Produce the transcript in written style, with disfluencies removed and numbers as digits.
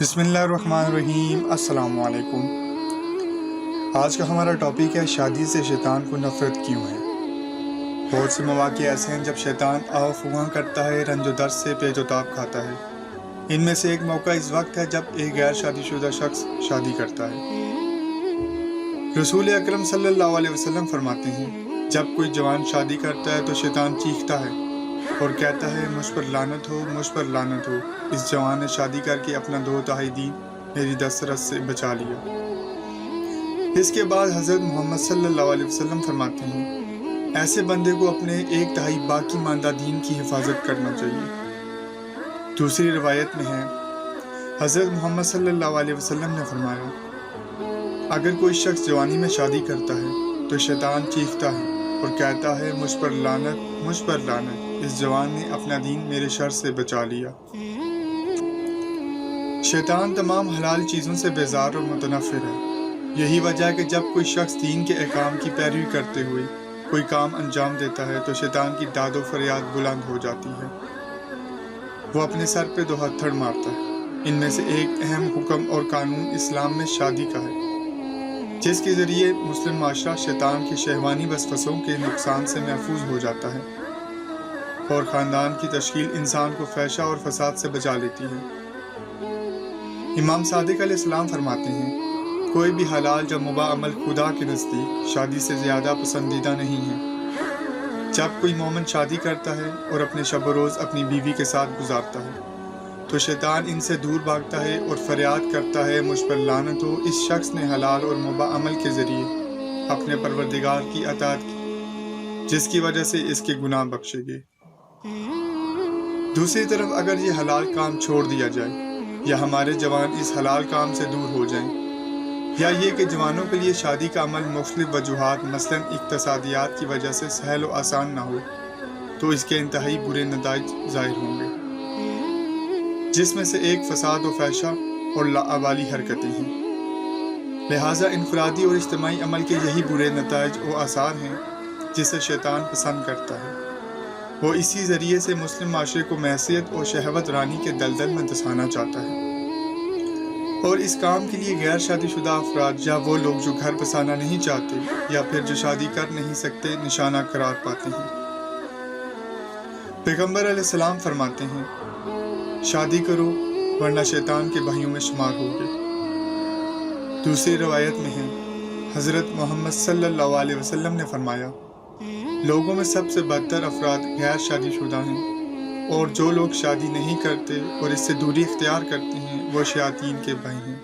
बिस्मिल्लाहिर्रहमानिर्रहीम। अस्सलाम वालेकुम। आज का हमारा टॉपिक है शादी से शैतान को नफ़रत क्यों है। बहुत से मौक़े ऐसे हैं जब शैतान आव करता है, रंजो दर्द से पेचोताब खाता है। इनमें से एक मौका इस वक्त है जब एक गैर शादीशुदा शख्स शादी करता है। रसूल अकरम सल्लल्लाहु अलैहि वसल्लम फरमाते हैं, जब कोई जवान शादी करता है तो शैतान चीखता है और कहता है, मुझ पर लानत हो, मुझ पर लानत हो। इस जवान ने शादी करके अपना 2/3 दीन मेरी दस्तरस से बचा लिया। इसके बाद हज़रत मोहम्मद सल्लल्लाहु अलैहि वसल्लम फरमाते हैं, ऐसे बंदे को अपने 1/3 बाकी मानदा दीन की हिफाजत करना चाहिए। दूसरी रिवायत में है, हज़रत मोहम्मद सल्लल्लाहु अलैहि वसल्लम ने फरमाया, अगर कोई शख्स जवानी में शादी करता है तो शैतान चीखता है और कहता है, मुझ पर लानत, मुझ पर लानत। इस जवान ने अपना दीन मेरे शर से बचा लिया। शैतान तमाम हलाल चीज़ों से बेजार और मुतनफ़िर है। यही वजह है कि जब कोई शख्स दीन के अहकाम की पैरवी करते हुए कोई काम अंजाम देता है तो शैतान की दादो फरियाद बुलंद हो जाती है। वो अपने सर पे 2 हथौड़े मारता है। इनमें से एक अहम हुक्म और कानून इस्लाम में शादी का है, जिसके ज़रिए मुस्लिम माशरा शैतान के शहवानी वसवसों के नुकसान से महफूज हो जाता है और ख़ानदान की तश्कील इंसान को फहशा और फसाद से बचा लेती है। इमाम सादिक अलैहिस्सलाम फरमाते हैं, कोई भी हलाल या मुबाह अमल खुदा के नज़दीक शादी से ज़्यादा पसंदीदा नहीं है। जब कोई मोमिन शादी करता है और अपने शब रोज़ अपनी बीवी के साथ गुजारता है तो शैतान इनसे दूर भागता है और फरियाद करता है, मुझ पर लानत हो। इस शख्स ने हलाल और मुबाह अमल के ज़रिए अपने परवरदिगार की अताअत की, जिसकी वजह से इसके गुनाह बख्शे गए। दूसरी तरफ अगर ये हलाल काम छोड़ दिया जाए या हमारे जवान इस हलाल काम से दूर हो जाएं, या ये कि जवानों के लिए शादी का अमल मुख्तलिफ वजूहात मसलन इक्तसादियात की वजह से सहल और आसान ना हो, तो इसके इंतहाई बुरे नताइज ज़ाहिर होंगे, जिसमें से एक फसाद व फहशा और लाअबाली हरकतें हैं। लिहाजा इनफरादी और इज्तिमाई अमल के यही बुरे नताइज व आसार हैं जिसे शैतान पसंद करता है। वो इसी ज़रिए से मुस्लिम माशरे को महसियत और शहवत रानी के दलदल में धंसाना चाहता है और इस काम के लिए गैर शादीशुदा अफराद या वो लोग जो घर बसाना नहीं चाहते या फिर जो शादी कर नहीं सकते निशाना करार पाते हैं। पैगंबर अलैहिस्सलाम फरमाते हैं, शादी करो वरना शैतान के भाइयों में शुमार होगे। दूसरी रवायत में है, हज़रत मोहम्मद सल्लल्लाहु अलैहि वसल्लम ने फरमाया, लोगों में सबसे बदतर अफराद गैर शादीशुदा हैं और जो लोग शादी नहीं करते और इससे दूरी इख्तियार करते हैं वो शयातीन के भाई हैं।